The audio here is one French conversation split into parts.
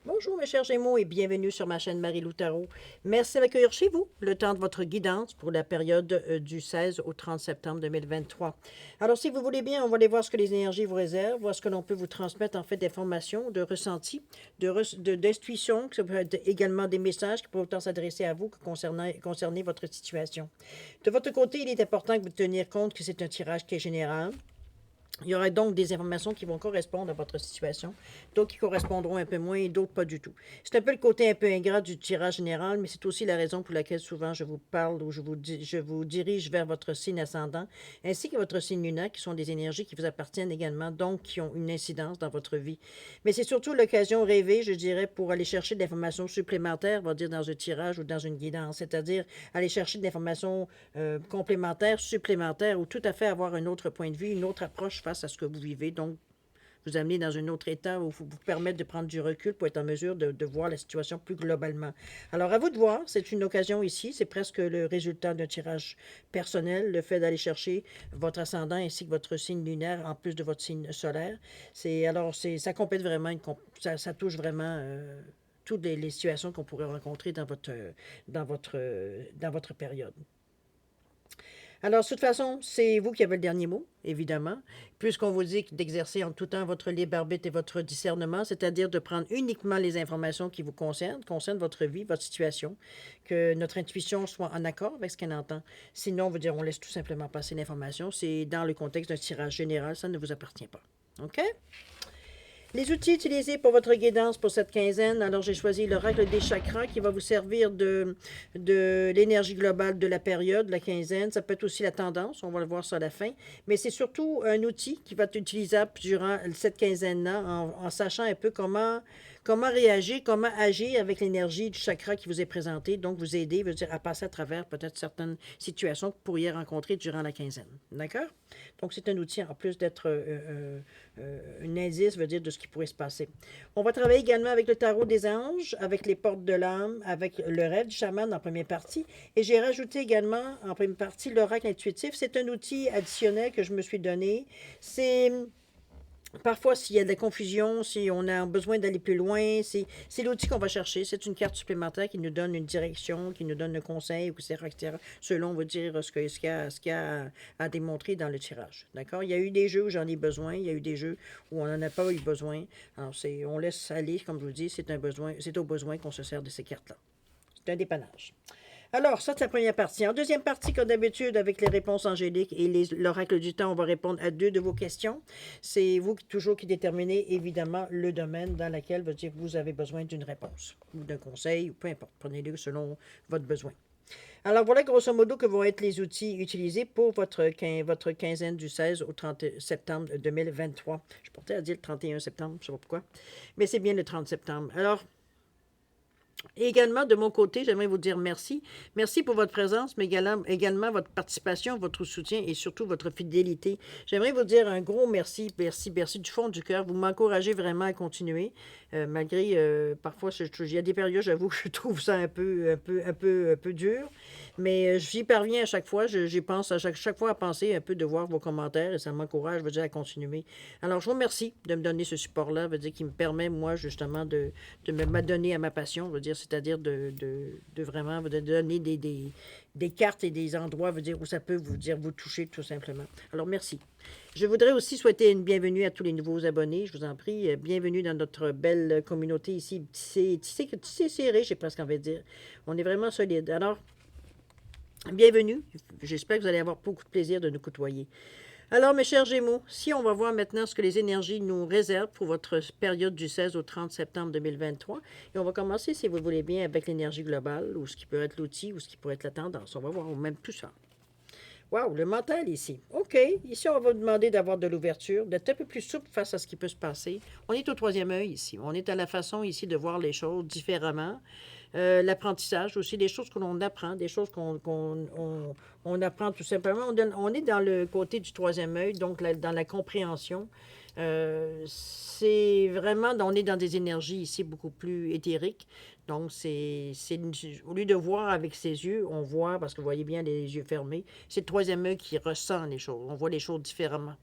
Bonjour mes chers Gémeaux et bienvenue sur ma chaîne Marie-Lou Tarot. Merci de m'accueillir chez vous, le temps de votre guidance pour la période du 16 au 30 septembre 2023. Alors si vous voulez bien, on va aller voir ce que les énergies vous réservent, voir ce que l'on peut vous transmettre en fait d'informations, de ressentis, d'intuition, que ça peut être également des messages qui peuvent autant s'adresser à vous que concerner votre situation. De votre côté, il est important que vous tenir compte que c'est un tirage qui est général. Il y aura donc des informations qui vont correspondre à votre situation, d'autres qui correspondront un peu moins et d'autres pas du tout. C'est un peu le côté un peu ingrat du tirage général, mais c'est aussi la raison pour laquelle souvent je vous parle ou je vous dirige vers votre signe ascendant, ainsi que votre signe lunaire, qui sont des énergies qui vous appartiennent également, donc qui ont une incidence dans votre vie. Mais c'est surtout l'occasion rêvée, je dirais, pour aller chercher de l'information supplémentaire, on va dire dans un tirage ou dans une guidance, c'est-à-dire aller chercher de l'information complémentaire, supplémentaire, ou tout à fait avoir un autre point de vue, une autre approche face à ce que vous vivez. Donc, vous amener dans un autre état où vous permettre de prendre du recul pour être en mesure de voir la situation plus globalement. Alors, à vous de voir, c'est une occasion ici, c'est presque le résultat d'un tirage personnel, le fait d'aller chercher votre ascendant ainsi que votre signe lunaire en plus de votre signe solaire. Ça complète vraiment, ça touche vraiment toutes les situations qu'on pourrait rencontrer dans votre période. Alors, de toute façon, c'est vous qui avez le dernier mot, évidemment, puisqu'on vous dit d'exercer en tout temps votre libre arbitre et votre discernement, c'est-à-dire de prendre uniquement les informations qui vous concernent votre vie, votre situation, que notre intuition soit en accord avec ce qu'elle entend. Sinon, on veut dire, on laisse tout simplement passer l'information. C'est dans le contexte d'un tirage général, ça ne vous appartient pas. OK? Les outils utilisés pour votre guidance pour cette quinzaine, alors j'ai choisi l'oracle des chakras qui va vous servir de l'énergie globale de la période, la quinzaine. Ça peut être aussi la tendance, on va le voir sur la fin. Mais c'est surtout un outil qui va être utilisable durant cette quinzaine-là en sachant un peu comment réagir, comment agir avec l'énergie du chakra qui vous est présenté. Donc, vous aider, veut dire, à passer à travers peut-être certaines situations que vous pourriez rencontrer durant la quinzaine. D'accord? Donc, c'est un outil en plus d'être un indice, veut dire, de ce qui pourrait se passer. On va travailler également avec le tarot des anges, avec les portes de l'âme, avec le rêve du chaman en première partie. Et j'ai rajouté également en première partie l'oracle intuitif. C'est un outil additionnel que je me suis donné. C'est parfois, s'il y a de la confusion, si on a besoin d'aller plus loin, c'est l'outil qu'on va chercher. C'est une carte supplémentaire qui nous donne une direction, qui nous donne un conseil, etc., selon, on va dire, ce qu'il y a à démontrer dans le tirage. D'accord? Il y a eu des jeux où j'en ai besoin, il y a eu des jeux où on n'en a pas eu besoin. Alors, on laisse aller, comme je vous dis, c'est au besoin qu'on se sert de ces cartes-là. C'est un dépannage. Alors, ça, c'est la première partie. En deuxième partie, comme d'habitude, avec les réponses angéliques et l'oracle du temps, on va répondre à deux de vos questions. C'est vous toujours qui déterminez, évidemment, le domaine dans lequel vous avez besoin d'une réponse ou d'un conseil, ou peu importe. Prenez-le selon votre besoin. Alors, voilà grosso modo que vont être les outils utilisés pour votre quinzaine du 16 au 30 septembre 2023. Je portais à dire le 31 septembre, je ne sais pas pourquoi, mais c'est bien le 30 septembre. Alors, également, de mon côté, j'aimerais vous dire merci. Merci pour votre présence, mais également votre participation, votre soutien et surtout votre fidélité. J'aimerais vous dire un gros merci, merci, merci du fond du cœur. Vous m'encouragez vraiment à continuer, malgré parfois, il y a des périodes, j'avoue, que je trouve ça un peu dur. Mais j'y parviens à chaque fois. J'y pense à chaque fois à penser un peu de voir vos commentaires et ça m'encourage, je veux dire, à continuer. Alors, je vous remercie de me donner ce support-là, veut dire, qui me permet, moi, justement, de me m'adonner à ma passion, veut dire, c'est-à-dire de vraiment de donner des cartes et des endroits, veut dire, où ça peut vous toucher, tout simplement. Alors, merci. Je voudrais aussi souhaiter une bienvenue à tous les nouveaux abonnés, je vous en prie. Bienvenue dans notre belle communauté ici, tissée serrée, j'ai presque envie de dire. On est vraiment solide. Alors, bienvenue. J'espère que vous allez avoir beaucoup de plaisir de nous côtoyer. Alors, mes chers Gémeaux, si on va voir maintenant ce que les énergies nous réservent pour votre période du 16 au 30 septembre 2023, et on va commencer, si vous voulez bien, avec l'énergie globale, ou ce qui peut être l'outil, ou ce qui pourrait être la tendance. On va voir même tout ça. Wow, le mental ici. OK, ici, on va vous demander d'avoir de l'ouverture, d'être un peu plus souple face à ce qui peut se passer. On est au troisième œil ici. On est à la façon ici de voir les choses différemment. L'apprentissage aussi, des choses que l'on apprend, des choses on apprend tout simplement. On est dans le côté du troisième œil, donc dans la compréhension. C'est vraiment, on est dans des énergies ici beaucoup plus éthériques. Donc, au lieu de voir avec ses yeux, on voit, parce que vous voyez bien les yeux fermés, c'est le troisième œil qui ressent les choses. On voit les choses différemment.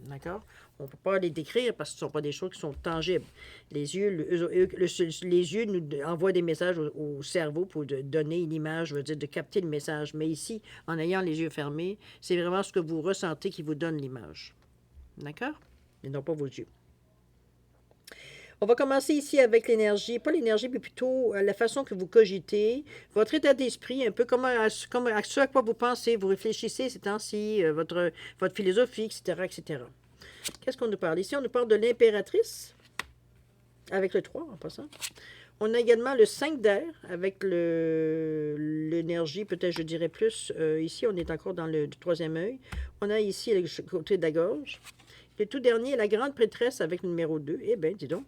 D'accord? On ne peut pas les décrire parce que ce ne sont pas des choses qui sont tangibles. Les yeux, les yeux nous envoient des messages au cerveau pour donner une image, je veux dire, de capter le message. Mais ici, en ayant les yeux fermés, c'est vraiment ce que vous ressentez qui vous donne l'image. D'accord? Et non pas vos yeux. On va commencer ici avec l'énergie, pas l'énergie, mais plutôt la façon que vous cogitez, votre état d'esprit, un peu comme à ce à quoi vous pensez, vous réfléchissez ces temps-ci, votre philosophie, etc., etc. Qu'est-ce qu'on nous parle ici? On nous parle de l'impératrice, avec le 3 en passant. On a également le 5 d'air, avec l'énergie, peut-être je dirais plus. Ici, on est encore dans le troisième œil. On a ici le côté de la gorge. Le tout dernier, la grande prêtresse avec le numéro 2. Eh bien, dis donc.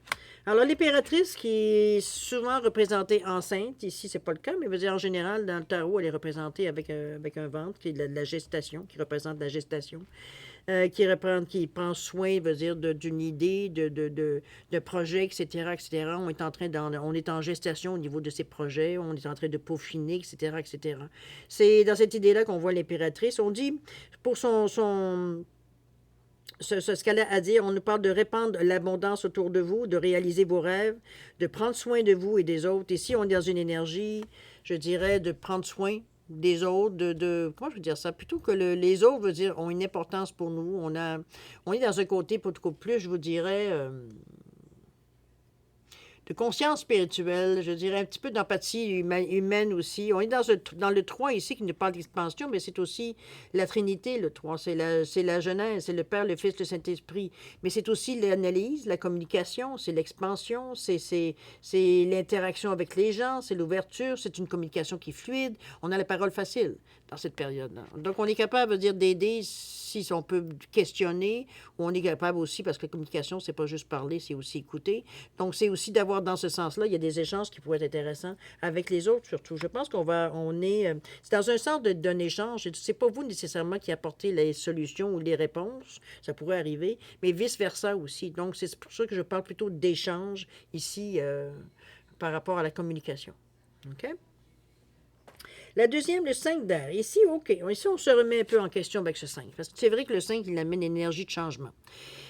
Alors, l'impératrice qui est souvent représentée enceinte, ici, c'est pas le cas, mais veut dire en général, dans le tarot, elle est représentée avec un ventre, qui est la gestation, qui représente la gestation. Qui prend soin, veut dire, d'une idée, de projet, etc., etc. On est en gestation au niveau de ces projets, on est en train de peaufiner, etc., etc. C'est dans cette idée-là qu'on voit l'impératrice. On dit, pour ce qu'elle a à dire, on nous parle de répandre l'abondance autour de vous, de réaliser vos rêves, de prendre soin de vous et des autres. Ici, on est dans une énergie, je dirais, de prendre soin des autres, comment je veux dire ça? Plutôt que les autres, veut dire, ont une importance pour nous. On est dans un côté, beaucoup plus, je vous dirais, de conscience spirituelle, je dirais un petit peu d'empathie humaine aussi. On est dans le 3 ici qui nous parle d'expansion, mais c'est aussi la Trinité, le 3. C'est la Genèse, c'est le Père, le Fils, le Saint-Esprit. Mais c'est aussi l'analyse, la communication, c'est l'expansion, c'est l'interaction avec les gens, c'est l'ouverture, c'est une communication qui est fluide. On a la parole facile dans cette période-là. Donc, on est capable de dire d'aider si on peut questionner, ou on est capable aussi, parce que la communication, c'est pas juste parler, c'est aussi écouter. Donc, c'est aussi d'avoir dans ce sens-là, il y a des échanges qui pourraient être intéressants avec les autres, surtout. Je pense c'est dans un sens d'un échange. C'est pas vous nécessairement qui apportez les solutions ou les réponses, ça pourrait arriver, mais vice-versa aussi. Donc, c'est pour ça que je parle plutôt d'échange ici par rapport à la communication. OK? La deuxième, le 5 d'air. Ici, OK. Ici, on se remet un peu en question avec ce 5. Parce que c'est vrai que le 5, il amène l'énergie de changement.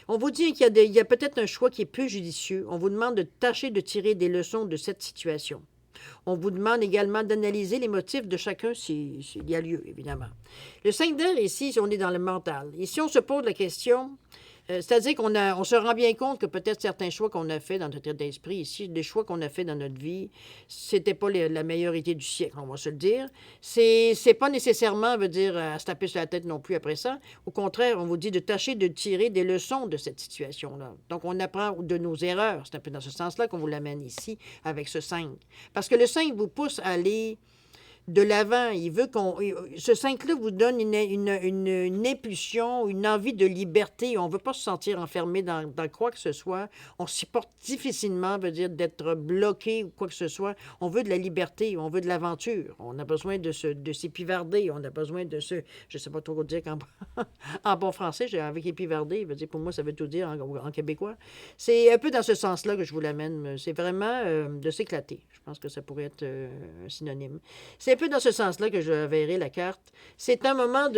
On vous dit qu'il y a peut-être un choix qui est peu judicieux. On vous demande de tâcher de tirer des leçons de cette situation. On vous demande également d'analyser les motifs de chacun s'il y a lieu, évidemment. Le 5 d'air, ici, on est dans le mental. Ici, on se pose la question, c'est-à-dire on se rend bien compte que peut-être certains choix qu'on a faits dans notre état d'esprit ici, des choix qu'on a faits dans notre vie, c'était pas la meilleure idée du siècle, on va se le dire. C'est pas nécessairement, veut dire, à se taper sur la tête non plus après ça. Au contraire, on vous dit de tâcher de tirer des leçons de cette situation-là. Donc, on apprend de nos erreurs. C'est un peu dans ce sens-là qu'on vous l'amène ici avec ce 5. Parce que le 5 vous pousse à aller de l'avant. Ce 5-là vous donne une impulsion, une envie de liberté. On ne veut pas se sentir enfermé dans quoi que ce soit. On s'y porte difficilement, veut dire d'être bloqué ou quoi que ce soit. On veut de la liberté, on veut de l'aventure. On a besoin de s'épivarder. On a besoin de je ne sais pas trop dire en bon français, avec épivarder, veut dire, pour moi, ça veut tout dire en québécois. C'est un peu dans ce sens-là que je vous l'amène. C'est vraiment de s'éclater. Je pense que ça pourrait être un synonyme. C'est un peu dans ce sens-là que je verrai la carte. C'est un moment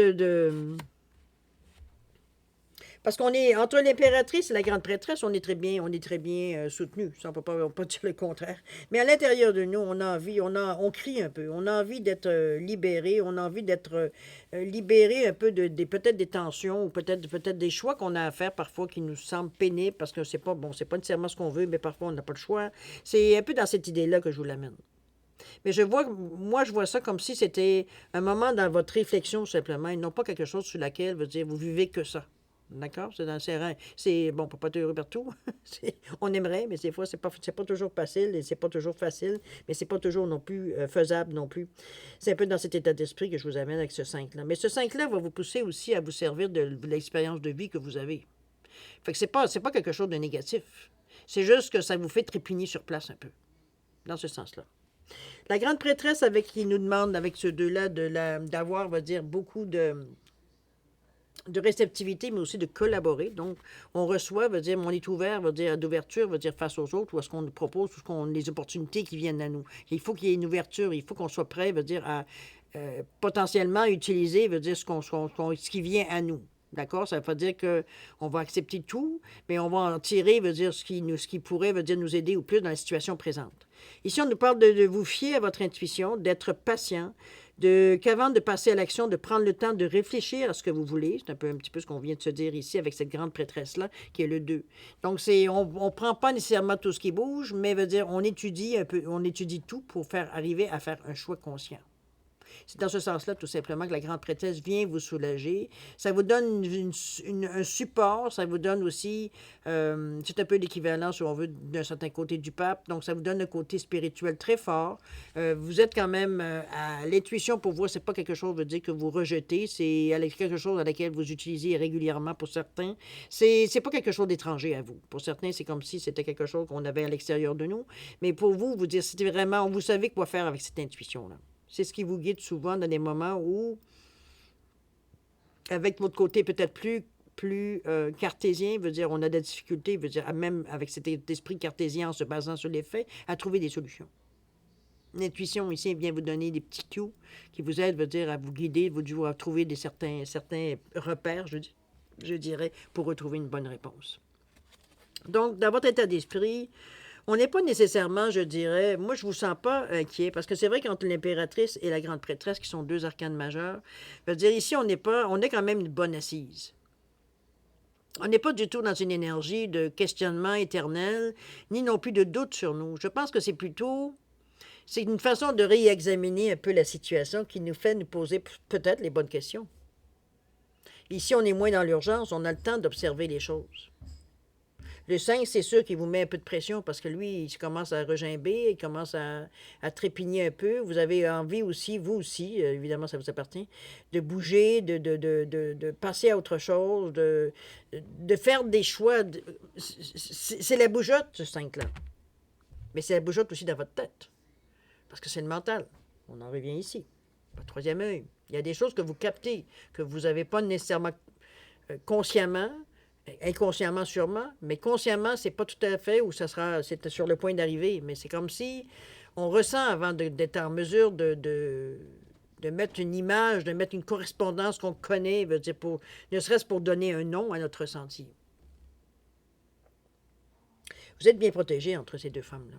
parce qu'on est entre l'impératrice et la grande prêtresse, on est très bien soutenus. Ça, on ne peut pas dire le contraire. Mais à l'intérieur de nous, on a envie, on crie un peu. On a envie d'être libéré, on a envie d'être libéré un peu peut-être des tensions ou peut-être des choix qu'on a à faire parfois qui nous semblent pénibles parce que c'est pas nécessairement ce qu'on veut, mais parfois on n'a pas le choix. C'est un peu dans cette idée-là que je vous l'amène. Mais moi, je vois ça comme si c'était un moment dans votre réflexion simplement, et non pas quelque chose sur laquelle, vous vivez que ça. D'accord? Bon, on ne peut pas être heureux partout. On aimerait, mais des fois, c'est pas toujours facile, et c'est pas toujours facile, mais c'est pas toujours non plus faisable non plus. C'est un peu dans cet état d'esprit que je vous amène avec ce 5-là. Mais ce 5-là va vous pousser aussi à vous servir de l'expérience de vie que vous avez. Fait que c'est pas quelque chose de négatif. C'est juste que ça vous fait trépigner sur place un peu. Dans ce sens-là. La grande prêtresse qui nous demande, avec ce 2-là, d'avoir, beaucoup de réceptivité, mais aussi de collaborer. Donc, on reçoit, on est ouvert, d'ouverture, face aux autres, ou à ce qu'on nous propose, ou les opportunités qui viennent à nous. Il faut qu'il y ait une ouverture, il faut qu'on soit prêt, à potentiellement utiliser, ce qui vient à nous. D'accord? Ça ne veut pas dire qu'on va accepter tout, mais on va en tirer, veut dire, ce qui pourrait, veut dire, nous aider au plus dans la situation présente. Ici, on nous parle de vous fier à votre intuition, d'être patient, qu'avant de passer à l'action, de prendre le temps de réfléchir à ce que vous voulez. C'est un petit peu ce qu'on vient de se dire ici avec cette grande prêtresse-là, qui est le 2. Donc, on ne prend pas nécessairement tout ce qui bouge, mais veut dire, on étudie un peu, on étudie tout pour arriver à faire un choix conscient. C'est dans ce sens-là, tout simplement, que la grande prêtresse vient vous soulager. Ça vous donne un support, ça vous donne aussi, c'est un peu l'équivalent, si on veut, d'un certain côté du pape. Donc, ça vous donne un côté spirituel très fort. Vous êtes quand même à l'intuition pour vous, c'est pas quelque chose, veut dire, que vous rejetez. C'est quelque chose à laquelle vous utilisez régulièrement pour certains. C'est pas quelque chose d'étranger à vous. Pour certains, c'est comme si c'était quelque chose qu'on avait à l'extérieur de nous. Mais pour vous, vous dire, c'était vraiment, vous savez quoi faire avec cette intuition-là. C'est ce qui vous guide souvent dans des moments où, avec votre côté peut-être plus cartésien, veut dire on a des difficultés, veut dire même avec cet esprit cartésien en se basant sur les faits, à trouver des solutions. L'intuition ici vient vous donner des petits cues qui vous aident, veut dire, à vous guider, à trouver certains repères, je dirais, pour retrouver une bonne réponse. Donc, dans votre état d'esprit, on n'est pas nécessairement, je dirais, moi je ne vous sens pas inquiet, parce que c'est vrai qu'entre l'impératrice et la grande prêtresse, qui sont deux arcanes majeurs, je veux dire, ici, on est quand même une bonne assise. On n'est pas du tout dans une énergie de questionnement éternel, ni non plus de doute sur nous. Je pense que c'est une façon de réexaminer un peu la situation qui nous fait nous poser peut-être les bonnes questions. Ici, on est moins dans l'urgence, on a le temps d'observer les choses. Le 5, c'est sûr qu'il vous met un peu de pression parce que lui, il commence à regimber, il commence à trépigner un peu. Vous avez envie aussi, vous aussi, évidemment, ça vous appartient, de bouger, de passer à autre chose, de faire des choix. C'est la bougeotte, ce 5-là. Mais c'est la bougeotte aussi dans votre tête. Parce que c'est le mental. On en revient ici. Votre troisième œil. Il y a des choses que vous captez, que vous n'avez pas nécessairement consciemment, inconsciemment sûrement, mais consciemment, c'est pas tout à fait où c'est sur le point d'arriver. Mais c'est comme si on ressent avant d'être en mesure de mettre une image, de mettre une correspondance qu'on connaît, veut dire ne serait-ce pour donner un nom à notre ressenti. Vous êtes bien protégé entre ces deux femmes-là.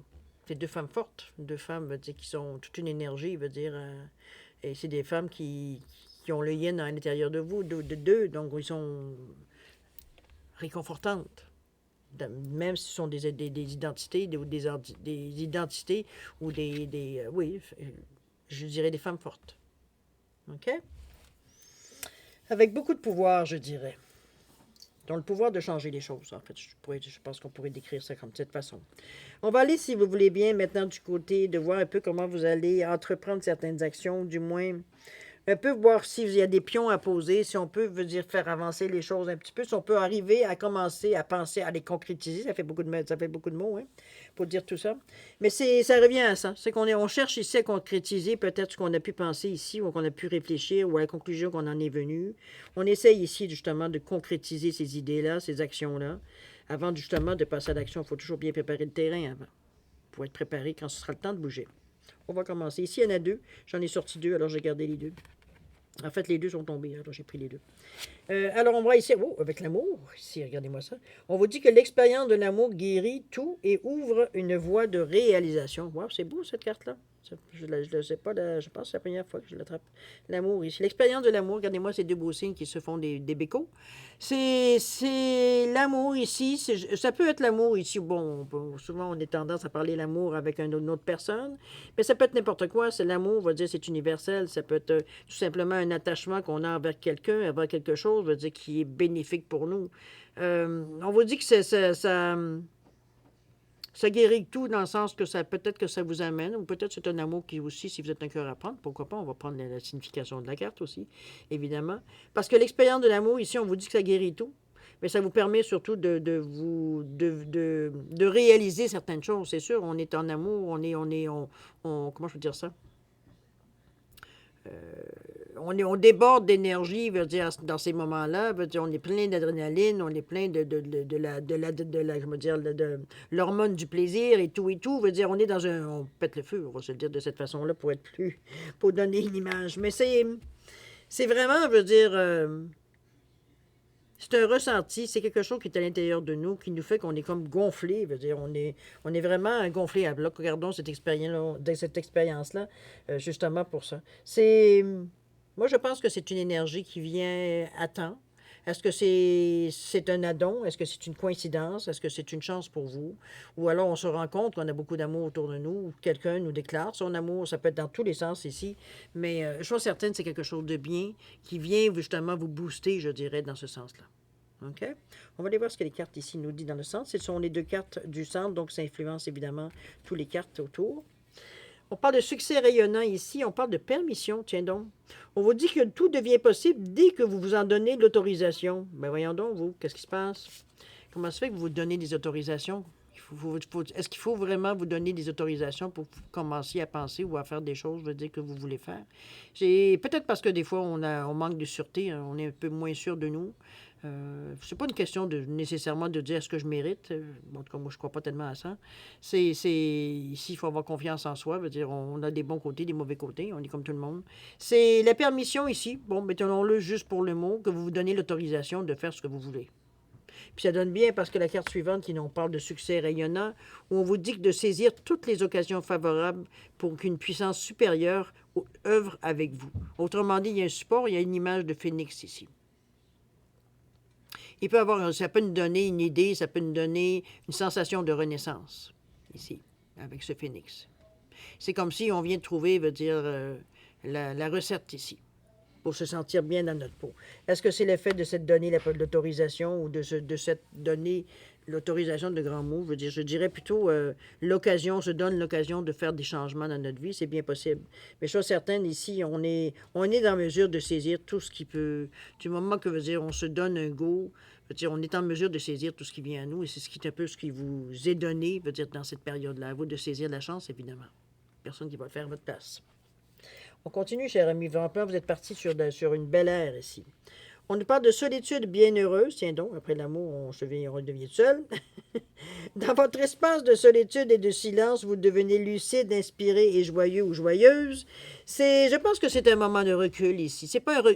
C'est deux femmes fortes, deux femmes veut dire, qui ont toute une énergie, veut dire, et c'est des femmes qui ont le yin à l'intérieur de vous, deux, donc ils sont réconfortantes. Même si ce sont des identités, des identités ou oui, je dirais des femmes fortes. OK? Avec beaucoup de pouvoir, je dirais. Dont le pouvoir de changer les choses, en fait. Je pense qu'on pourrait décrire ça comme de cette façon. On va aller, si vous voulez bien, maintenant du côté de voir un peu comment vous allez entreprendre certaines actions, du moins un peu voir s'il y a des pions à poser, si on peut, veut dire, faire avancer les choses un petit peu, si on peut arriver à commencer à penser à les concrétiser. Ça fait beaucoup de mots, hein, pour dire tout ça. Mais ça revient à ça. C'est on cherche ici à concrétiser peut-être ce qu'on a pu penser ici, ou qu'on a pu réfléchir, ou à la conclusion qu'on en est venu. On essaye ici, justement, de concrétiser ces idées-là, ces actions-là. Avant, justement, de passer à l'action, il faut toujours bien préparer le terrain avant, pour être préparé quand ce sera le temps de bouger. On va commencer. Ici, il y en a deux. J'en ai sorti deux, alors j'ai gardé les deux. En fait, les deux sont tombés, alors j'ai pris les deux. Alors, on va ici, avec l'amour, ici, regardez-moi ça. On vous dit que l'expérience de l'amour guérit tout et ouvre une voie de réalisation. Wow, c'est beau, cette carte-là. Je ne sais pas, je pense que c'est la première fois que je l'attrape. L'amour ici. L'expérience de l'amour, regardez-moi ces deux beaux signes qui se font des bécots. C'est l'amour ici. Ça peut être l'amour ici. Bon, souvent on a tendance à parler l'amour avec une autre personne, mais ça peut être n'importe quoi. C'est l'amour, on va dire c'est universel. Ça peut être tout simplement un attachement qu'on a envers quelqu'un, envers quelque chose, on va dire qui est bénéfique pour nous. On vous dit que ça guérit tout dans le sens que peut-être que ça vous amène, ou peut-être c'est un amour qui aussi, si vous êtes un cœur à prendre, pourquoi pas, on va prendre la signification de la carte aussi, évidemment. Parce que l'expérience de l'amour, ici, on vous dit que ça guérit tout, mais ça vous permet surtout de réaliser certaines choses. C'est sûr, on est en amour, comment je peux dire ça? On déborde d'énergie, veut dire, dans ces moments-là, veut dire, on est plein d'adrénaline, on est plein de l'hormone du plaisir et tout, veut dire, on pète le feu, on va se le dire de cette façon-là pour donner une image. Mais c'est vraiment, veut dire, C'est un ressenti, c'est quelque chose qui est à l'intérieur de nous, qui nous fait qu'on est comme gonflé. Veut dire, on est vraiment gonflé. Là, regardons cette expérience-là, justement pour ça. Moi, je pense que c'est une énergie qui vient à temps. Est-ce que c'est un addon? Est-ce que c'est une coïncidence? Est-ce que c'est une chance pour vous? Ou alors on se rend compte qu'on a beaucoup d'amour autour de nous, ou quelqu'un nous déclare son amour, ça peut être dans tous les sens ici, mais je suis certaine que c'est quelque chose de bien qui vient justement vous booster, je dirais, dans ce sens-là. OK? On va aller voir ce que les cartes ici nous disent dans le centre. Ce sont les deux cartes du centre, donc ça influence évidemment toutes les cartes autour. On parle de succès rayonnant ici, on parle de permission, tiens donc. On vous dit que tout devient possible dès que vous vous en donnez l'autorisation. Ben voyons donc, vous, qu'est-ce qui se passe? Comment ça fait que vous vous donnez des autorisations? Est-ce qu'il faut vraiment vous donner des autorisations pour commencer à penser ou à faire des choses, je veux dire, que vous voulez faire? Peut-être parce que des fois, on manque de sûreté, hein, on est un peu moins sûr de nous. C'est pas une question nécessairement de dire ce que je mérite. En tout cas, moi, je crois pas tellement à ça. Ici, il faut avoir confiance en soi. Veut dire, on a des bons côtés, des mauvais côtés. On est comme tout le monde. C'est la permission ici. Bon, mettons-le juste pour le mot, que vous vous donnez l'autorisation de faire ce que vous voulez. Puis ça donne bien parce que la carte suivante, qui nous parle de succès rayonnant, où on vous dit de saisir toutes les occasions favorables pour qu'une puissance supérieure œuvre avec vous. Autrement dit, il y a un support, il y a une image de phénix ici. Ça peut nous donner une idée, ça peut nous donner une sensation de renaissance, ici, avec ce phénix. C'est comme si on vient de trouver, la recette ici, pour se sentir bien dans notre peau. Est-ce que c'est l'effet de cette donnée l'autorisation ou de cette donnée l'autorisation de grands mots? Je dirais plutôt l'occasion, on se donne l'occasion de faire des changements dans notre vie, c'est bien possible. Mais chose certaine, ici, on est en mesure de saisir tout ce qui peut, du moment que on se donne un go, on est en mesure de saisir tout ce qui vient à nous, et c'est ce qui est un peu ce qui vous est donné, dans cette période-là, à vous de saisir la chance, évidemment. Personne qui va le faire à votre place. On continue, cher ami Vampin, vous êtes parti sur une belle ère ici. On nous parle de solitude bienheureuse. Tiens donc, après l'amour, on redevient seul. Dans votre espace de solitude et de silence, vous devenez lucide, inspiré et joyeux ou joyeuse. Je pense que c'est un moment de recul ici.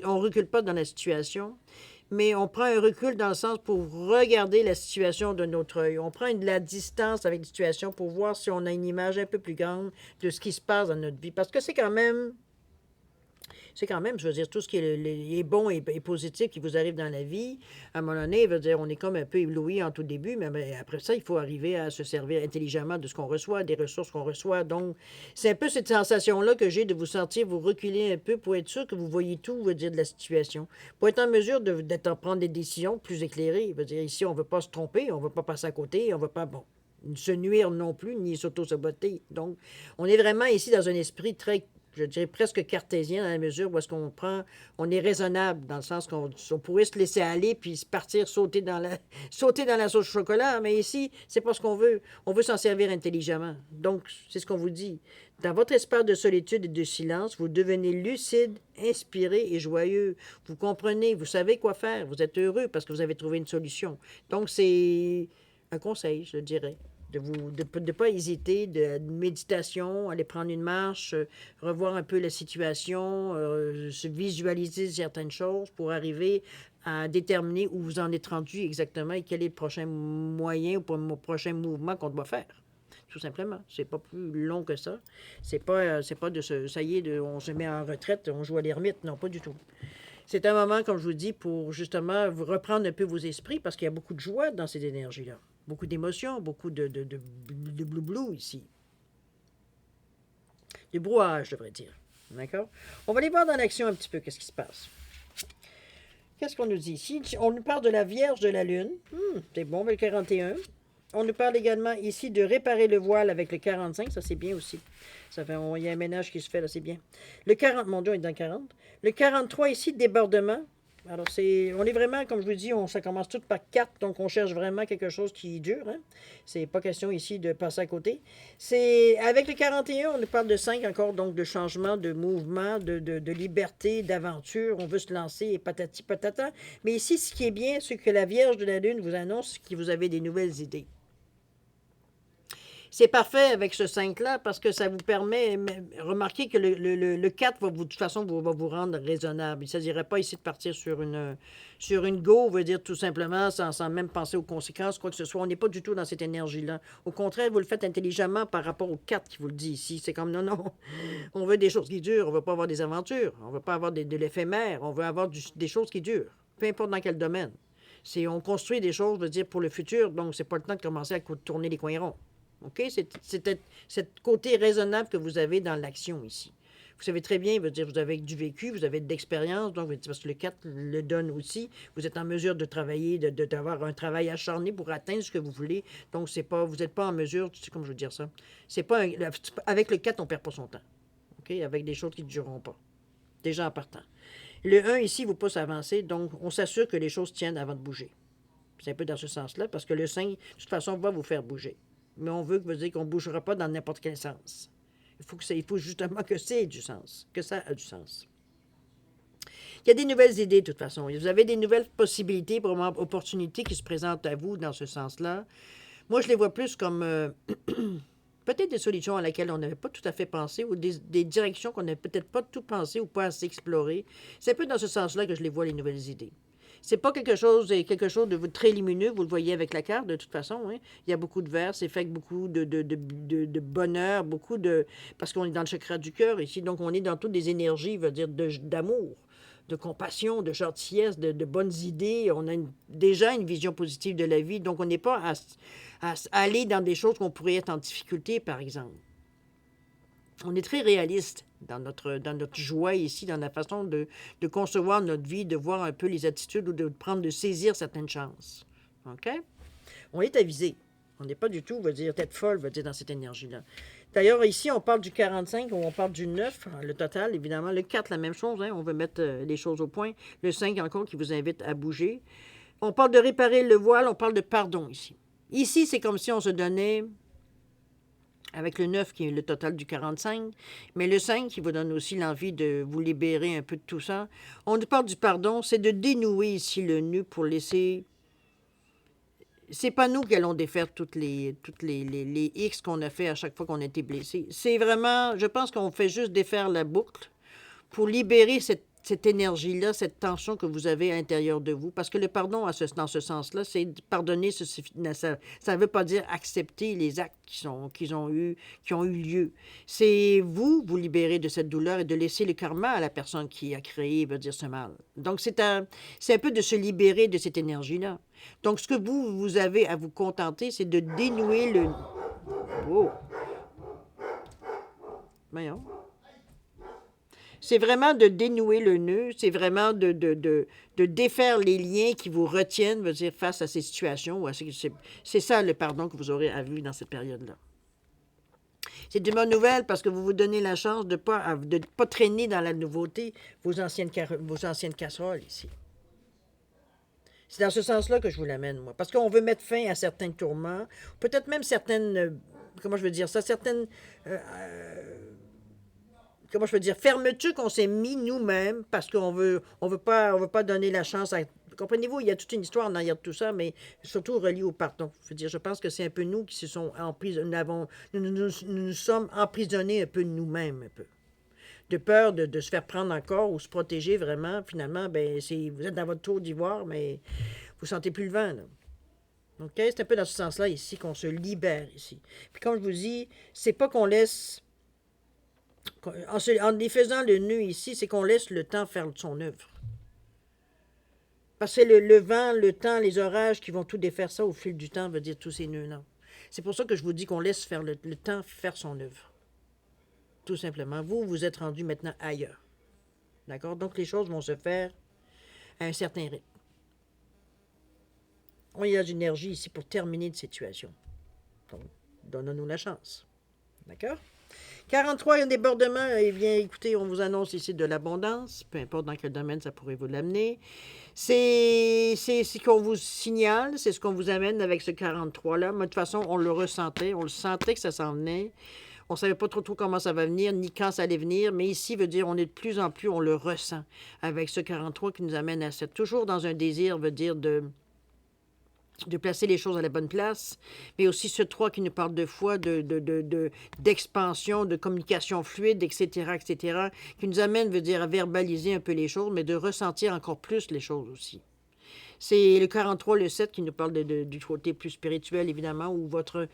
On ne recule pas dans la situation, mais on prend un recul dans le sens pour regarder la situation de notre œil. On prend de la distance avec la situation pour voir si on a une image un peu plus grande de ce qui se passe dans notre vie. Parce que c'est quand même, je veux dire, tout ce qui est bon et positif qui vous arrive dans la vie, à un moment donné, on est comme un peu ébloui en tout début, mais après ça, il faut arriver à se servir intelligemment de ce qu'on reçoit, des ressources qu'on reçoit. Donc, c'est un peu cette sensation-là que j'ai de vous sentir, vous reculer un peu pour être sûr que vous voyez tout, de la situation, pour être en mesure prendre des décisions plus éclairées. Ici, on ne veut pas se tromper, on ne veut pas passer à côté, on ne veut pas, se nuire non plus, ni s'auto-saboter. Donc, on est vraiment ici dans un esprit très, je dirais presque cartésien, dans la mesure où on est raisonnable, dans le sens qu'on pourrait se laisser aller puis partir sauter dans la sauce au chocolat, mais ici, c'est pas ce qu'on veut. On veut s'en servir intelligemment. Donc, c'est ce qu'on vous dit. Dans votre espace de solitude et de silence, vous devenez lucide, inspiré et joyeux. Vous comprenez, vous savez quoi faire, vous êtes heureux parce que vous avez trouvé une solution. Donc, c'est un conseil, je dirais. De ne pas hésiter, de méditation, aller prendre une marche, revoir un peu la situation, se visualiser certaines choses pour arriver à déterminer où vous en êtes rendu exactement et quel est le prochain moyen ou le prochain mouvement qu'on doit faire. Tout simplement. C'est pas plus long que ça. C'est pas ça y est, on se met en retraite, on joue à l'ermite. Non, pas du tout. C'est un moment, comme je vous dis, pour justement vous reprendre un peu vos esprits parce qu'il y a beaucoup de joie dans ces énergies-là. Beaucoup d'émotions, beaucoup de blou-blou ici. Du brouhaha, je devrais dire. D'accord? On va aller voir dans l'action un petit peu qu'est-ce qui se passe. Qu'est-ce qu'on nous dit ici? On nous parle de la Vierge de la Lune. C'est bon, avec le 41. On nous parle également ici de réparer le voile avec le 45. Ça, c'est bien aussi. Il y a un ménage qui se fait, là, c'est bien. Le 40, mon Dieu, on est dans le 40. Le 43 ici, débordement. Alors, on est vraiment, comme je vous dis, ça commence tout par 4, donc on cherche vraiment quelque chose qui dure. Hein? C'est pas question ici de passer à côté. Avec le 41, on nous parle de 5 encore, donc de changement, de mouvement, de liberté, d'aventure. On veut se lancer et patati patata. Mais ici, ce qui est bien, c'est que la Vierge de la Lune vous annonce que vous avez des nouvelles idées. C'est parfait avec ce 5-là parce que ça vous permet, remarquez que le 4 va vous, de toute façon va vous rendre raisonnable. Il ne s'agirait pas ici de partir sur une go, veut dire tout simplement, sans même penser aux conséquences, quoi que ce soit. On n'est pas du tout dans cette énergie-là. Au contraire, vous le faites intelligemment par rapport au 4 qui vous le dit ici. C'est comme non, non, on veut des choses qui durent, on ne veut pas avoir des aventures, on ne veut pas avoir de l'éphémère, on veut avoir des choses qui durent, peu importe dans quel domaine. On construit des choses, veut dire, pour le futur, donc c'est pas le temps de commencer à tourner les coins ronds. OK? C'est cet côté raisonnable que vous avez dans l'action ici. Vous savez très bien, veut dire, vous avez du vécu, vous avez de l'expérience, donc parce que le 4 le donne aussi. Vous êtes en mesure de travailler, d'avoir un travail acharné pour atteindre ce que vous voulez. Donc, vous n'êtes pas en mesure, tu sais comment je veux dire ça? C'est pas avec le 4, on ne perd pas son temps. OK? Avec des choses qui ne dureront pas. Déjà en partant. Le 1 ici vous pousse à avancer, donc on s'assure que les choses tiennent avant de bouger. C'est un peu dans ce sens-là, parce que le 5, de toute façon, va vous faire bouger. Mais on veut dire qu'on ne bougera pas dans n'importe quel sens. Il faut justement que ça ait du sens, que ça a du sens. Il y a des nouvelles idées, de toute façon. Vous avez des nouvelles possibilités, probablement opportunités qui se présentent à vous dans ce sens-là. Moi, je les vois plus comme peut-être des solutions à laquelle on n'avait pas tout à fait pensé ou des directions qu'on n'avait peut-être pas tout pensé ou pas assez exploré. C'est un peu dans ce sens-là que je les vois, les nouvelles idées. C'est pas quelque chose de très lumineux, vous le voyez avec la carte, de toute façon. Hein. Il y a beaucoup de verre, c'est fait avec beaucoup de bonheur, beaucoup de... Parce qu'on est dans le chakra du cœur ici, donc on est dans toutes des énergies, veut dire, d'amour, de compassion, de gentillesse, de bonnes idées. On a déjà une vision positive de la vie, donc on n'est pas à aller dans des choses qu'on pourrait être en difficulté, par exemple. On est très réaliste dans notre joie ici, dans la façon de concevoir notre vie, de voir un peu les attitudes ou de saisir certaines chances. OK? On est avisé. On n'est pas du tout, veut dire, tête folle, veut dire, dans cette énergie-là. D'ailleurs, ici, on parle du 45 ou on parle du 9, le total, évidemment. Le 4, la même chose, hein, on veut mettre les choses au point. Le 5, encore, qui vous invite à bouger. On parle de réparer le voile, on parle de pardon ici. Ici, c'est comme si on se donnait... avec le 9 qui est le total du 45, mais le 5 qui vous donne aussi l'envie de vous libérer un peu de tout ça. On parle du pardon, c'est de dénouer ici le nœud pour laisser... C'est pas nous qui allons défaire toutes les X qu'on a fait à chaque fois qu'on a été blessé. C'est vraiment... Je pense qu'on fait juste défaire la boucle pour libérer cette énergie-là, cette tension que vous avez à l'intérieur de vous. Parce que le pardon, dans ce sens-là, c'est pardonner, ça ne veut pas dire accepter les actes qui ont eu lieu. C'est vous libérer de cette douleur et de laisser le karma à la personne qui a créé, veut dire, ce mal. Donc, c'est un peu de se libérer de cette énergie-là. Donc, ce que vous avez à vous contenter, c'est de dénouer le... Oh! Voyons. C'est vraiment de dénouer le nœud, c'est vraiment de défaire les liens qui vous retiennent, veut dire, face à ces situations. C'est ça le pardon que vous aurez à vivre dans cette période-là. C'est une bonne nouvelle parce que vous vous donnez la chance de ne pas traîner dans la nouveauté vos anciennes casseroles ici. C'est dans ce sens-là que je vous l'amène, moi. Parce qu'on veut mettre fin à certains tourments, peut-être même certaines... comment je veux dire ça? Certaines... comment je veux dire, fermeture qu'on s'est mis nous-mêmes parce qu'on veut pas donner la chance à... Comprenez-vous, il y a toute une histoire en arrière de tout ça, mais surtout reliée au pardon. Je veux dire, je pense que c'est un peu nous qui se sont emprisonnés, nous sommes emprisonnés un peu nous-mêmes, un peu. De peur de se faire prendre encore ou se protéger vraiment, finalement, ben vous êtes dans votre tour d'ivoire, mais vous sentez plus le vent, là. OK? C'est un peu dans ce sens-là ici qu'on se libère ici. Puis comme je vous dis, c'est pas qu'on laisse... En y faisant le nœud ici, c'est qu'on laisse le temps faire son œuvre. Parce que le vent, le temps, les orages qui vont tout défaire ça au fil du temps, veut dire tous ces nœuds-là. C'est pour ça que je vous dis qu'on laisse faire le temps faire son œuvre. Tout simplement. Vous êtes rendu maintenant ailleurs. D'accord? Donc les choses vont se faire à un certain rythme. On y a de l'énergie ici pour terminer une situation. Donc, donnons-nous la chance. D'accord? 43, il y a un débordement. Eh bien, écoutez, on vous annonce ici de l'abondance, peu importe dans quel domaine ça pourrait vous l'amener. C'est ce qu'on vous signale, c'est ce qu'on vous amène avec ce 43-là. Mais de toute façon, on le ressentait, on le sentait que ça s'en venait. On ne savait pas trop comment ça va venir, ni quand ça allait venir, mais ici, veut dire, on est de plus en plus, on le ressent avec ce 43 qui nous amène à 7. Toujours dans un désir, veut dire, de de placer les choses à la bonne place, mais aussi ce 3 qui nous parle de foi, d'expansion, de communication fluide, etc., etc., qui nous amène, veut dire, à verbaliser un peu les choses, mais de ressentir encore plus les choses aussi. C'est le 43, le 7 qui nous parle du côté plus spirituel, évidemment, où votre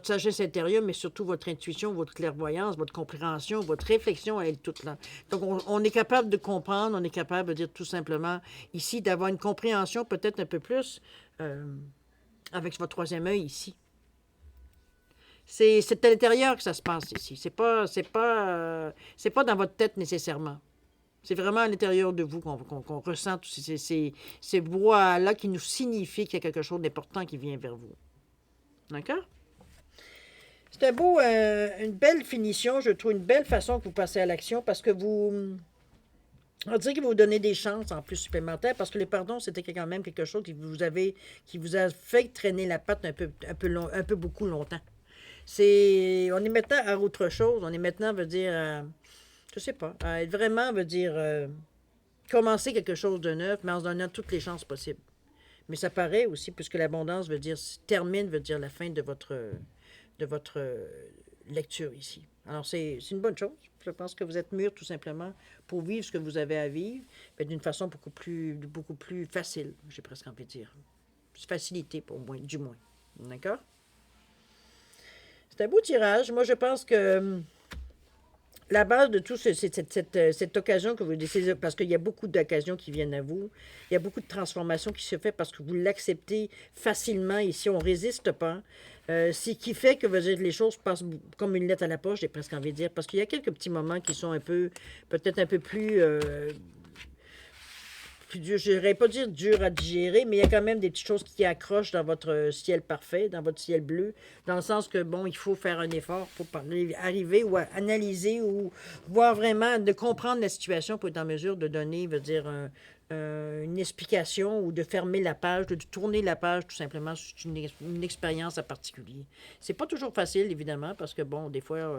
sagesse intérieure, mais surtout votre intuition, votre clairvoyance, votre compréhension, votre réflexion, elle est toute là. Donc, on est capable de comprendre, on est capable de dire tout simplement, ici, d'avoir une compréhension peut-être un peu plus avec votre troisième œil ici. C'est à l'intérieur que ça se passe ici. C'est pas dans votre tête nécessairement. C'est vraiment à l'intérieur de vous qu'on ressent tous ces voix-là qui nous signifient qu'il y a quelque chose d'important qui vient vers vous. D'accord? C'est une belle finition, je trouve, une belle façon que vous passez à l'action parce que on dirait que vous donnez des chances en plus supplémentaires parce que les pardons, c'était quand même quelque chose qui vous a fait traîner la patte un peu beaucoup longtemps. On est maintenant à autre chose. On est maintenant, veut dire, je sais pas, être vraiment, veut dire, commencer quelque chose de neuf, mais en se donnant toutes les chances possibles. Mais ça paraît aussi, puisque l'abondance veut dire, termine, veut dire la fin de votre lecture ici. Alors, c'est une bonne chose. Je pense que vous êtes mûr tout simplement pour vivre ce que vous avez à vivre, mais d'une façon beaucoup plus facile, j'ai presque envie de dire. Facilité, du moins. D'accord? C'est un beau tirage. Moi, je pense que la base de tout, c'est cette occasion que vous décidez, parce qu'il y a beaucoup d'occasions qui viennent à vous. Il y a beaucoup de transformations qui se fait parce que vous l'acceptez facilement. Ici, on ne résiste pas. Ce qui fait que les choses passent comme une lettre à la poche, j'ai presque envie de dire. Parce qu'il y a quelques petits moments qui sont peut-être un peu plus je n'irais pas dire dur à digérer, mais il y a quand même des petites choses qui accrochent dans votre ciel parfait, dans votre ciel bleu, dans le sens que, bon, il faut faire un effort pour arriver ou analyser ou voir vraiment, de comprendre la situation pour être en mesure de donner, veut dire, une explication ou de fermer la page, de tourner la page tout simplement sur une expérience en particulier. C'est pas toujours facile, évidemment, parce que, bon, des fois,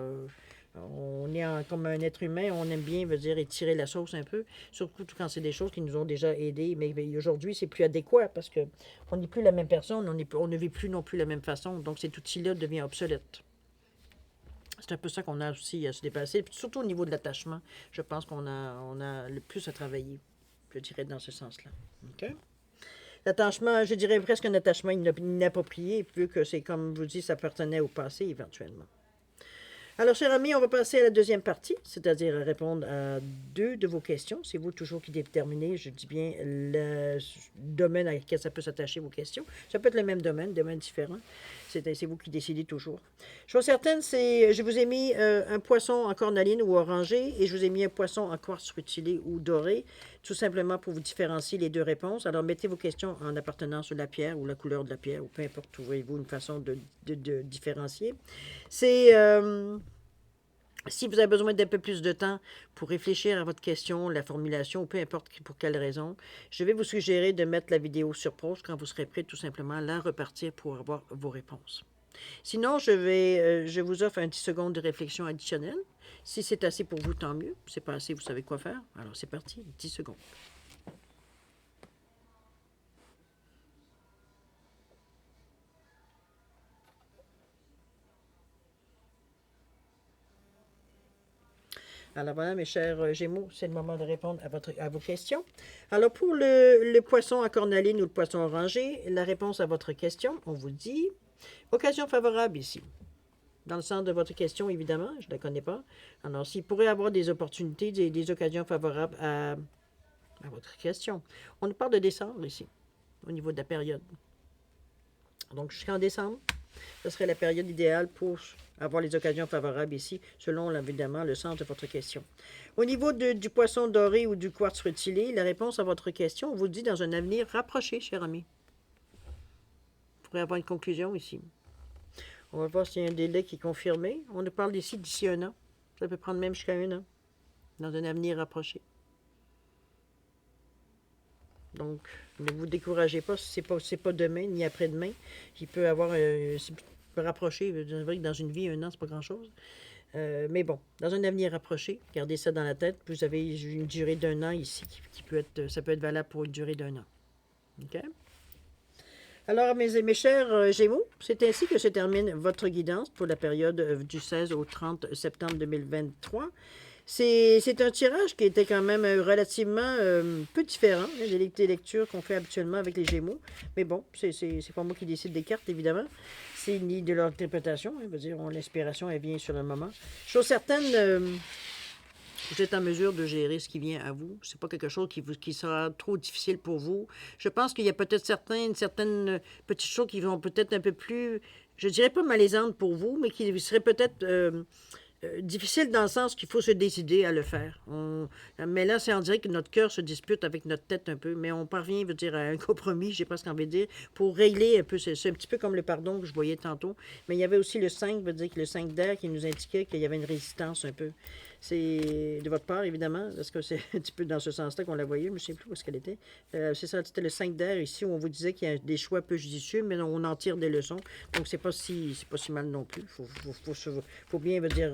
on est comme un être humain, on aime bien, veut dire, étirer la sauce un peu, surtout quand c'est des choses qui nous ont déjà aidés. Mais aujourd'hui, c'est plus adéquat parce que on n'est plus la même personne, on ne vit plus non plus la même façon. Donc, cet outil-là devient obsolète. C'est un peu ça qu'on a aussi à se dépasser. Puis, surtout au niveau de l'attachement, je pense qu'on a le plus à travailler, je dirais, dans ce sens-là. OK? L'attachement, je dirais presque un attachement inapproprié, vu que c'est comme je vous dis, ça appartenait au passé éventuellement. Alors, chers amis, on va passer à la deuxième partie, c'est-à-dire répondre à 2 de vos questions. C'est vous toujours qui déterminez, je dis bien, le domaine à lequel ça peut s'attacher vos questions. Ça peut être le même domaine différent. C'est vous qui décidez toujours. Chose certaine, je vous ai mis un poisson en cornaline ou orangé et je vous ai mis un poisson en quartz rutilé ou doré, tout simplement pour vous différencier les 2 réponses. Alors, mettez vos questions en appartenant sur la pierre ou la couleur de la pierre ou peu importe, trouvez-vous une façon de différencier. Si vous avez besoin d'un peu plus de temps pour réfléchir à votre question, la formulation, ou peu importe pour quelle raison, je vais vous suggérer de mettre la vidéo sur pause quand vous serez prêt tout simplement à la repartir pour avoir vos réponses. Sinon, je vous offre un 10 secondes de réflexion additionnelle. Si c'est assez pour vous, tant mieux. Si c'est pas assez, vous savez quoi faire. Alors, c'est parti, 10 secondes. Alors voilà, mes chers Gémeaux, c'est le moment de répondre à vos questions. Alors pour le poisson à cornaline ou le poisson orangé, la réponse à votre question, on vous dit occasion favorable ici. Dans le sens de votre question, évidemment, je ne la connais pas. Alors, s'il pourrait y avoir des opportunités, des occasions favorables à votre question. On nous parle de décembre ici, au niveau de la période. Donc, jusqu'en décembre, ce serait la période idéale pour avoir les occasions favorables ici, selon évidemment le sens de votre question. Au niveau du poisson doré ou du quartz rutilé, la réponse à votre question, on vous dit dans un avenir rapproché, cher ami. Vous pourrez avoir une conclusion ici. On va voir s'il y a un délai qui est confirmé. On nous parle d'ici 1 an. Ça peut prendre même jusqu'à 1 an, dans un avenir rapproché. Donc, ne vous découragez pas, c'est pas demain ni après-demain. Il peut avoir, rapprocher, c'est vrai que dans une vie, 1 an, c'est pas grand-chose. Mais bon, dans un avenir rapproché, gardez ça dans la tête. Vous avez une durée d'1 an ici, ça peut être valable pour une durée d'1 an. OK? Alors, mes chers Gémeaux, c'est ainsi que se termine votre guidance pour la période du 16 au 30 septembre 2023. C'est un tirage qui était quand même relativement peu différent des lectures qu'on fait habituellement avec les Gémeaux. Mais bon, c'est pas moi qui décide des cartes, évidemment. C'est ni de leur interprétation. Hein, veut dire, l'inspiration, elle vient sur le moment. Chose certaine, vous êtes en mesure de gérer ce qui vient à vous. C'est pas quelque chose qui sera trop difficile pour vous. Je pense qu'il y a peut-être certaines petites choses qui vont peut-être un peu plus, je dirais pas malaisantes pour vous, mais qui seraient peut-être difficiles dans le sens qu'il faut se décider à le faire. Mais là, c'est en direct que notre cœur se dispute avec notre tête un peu, mais on parvient, veut dire, à un compromis, j'ai pas ce qu'on veut dire, pour régler un peu. C'est un petit peu comme le pardon que je voyais tantôt. Mais il y avait aussi le 5, veut dire que le 5 d'air qui nous indiquait qu'il y avait une résistance un peu. C'est de votre part, évidemment, parce que c'est un petit peu dans ce sens-là qu'on la voyait, je ne sais plus où est-ce qu'elle était. C'est ça, c'était le 5 d'air ici, où on vous disait qu'il y a des choix peu judicieux, mais on en tire des leçons. Donc, c'est pas si mal non plus. Faut bien, veut dire,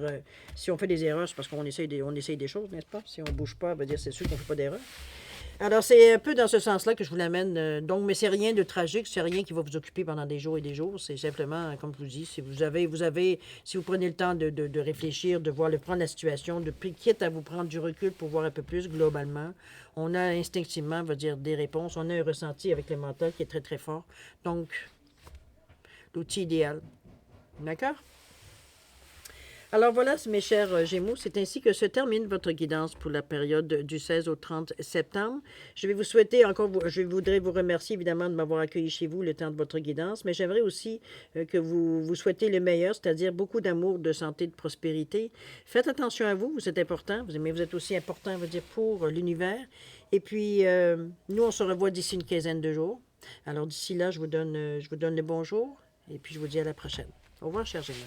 si on fait des erreurs, c'est parce qu'on essaye des choses, n'est-ce pas? Si on ne bouge pas, veut dire, c'est sûr qu'on ne fait pas d'erreurs. Alors, c'est un peu dans ce sens-là que je vous l'amène. Donc, mais c'est rien de tragique, c'est rien qui va vous occuper pendant des jours et des jours. C'est simplement, comme je vous dis, si si vous prenez le temps de réfléchir, prendre la situation, quitte à vous prendre du recul pour voir un peu plus globalement, on a instinctivement, va dire, des réponses. On a un ressenti avec le mental qui est très, très fort. Donc, l'outil idéal. D'accord? Alors voilà, mes chers Gémeaux, c'est ainsi que se termine votre guidance pour la période du 16 au 30 septembre. Je vais vous souhaiter je voudrais vous remercier évidemment de m'avoir accueilli chez vous le temps de votre guidance, mais j'aimerais aussi que vous souhaitez le meilleur, c'est-à-dire beaucoup d'amour, de santé, de prospérité. Faites attention à vous, vous êtes important, mais vous êtes aussi important, je veux dire, pour l'univers. Et puis, nous, on se revoit d'ici une quinzaine de jours. Alors d'ici là, je vous donne le bonjour et puis je vous dis à la prochaine. Au revoir, chers Gémeaux.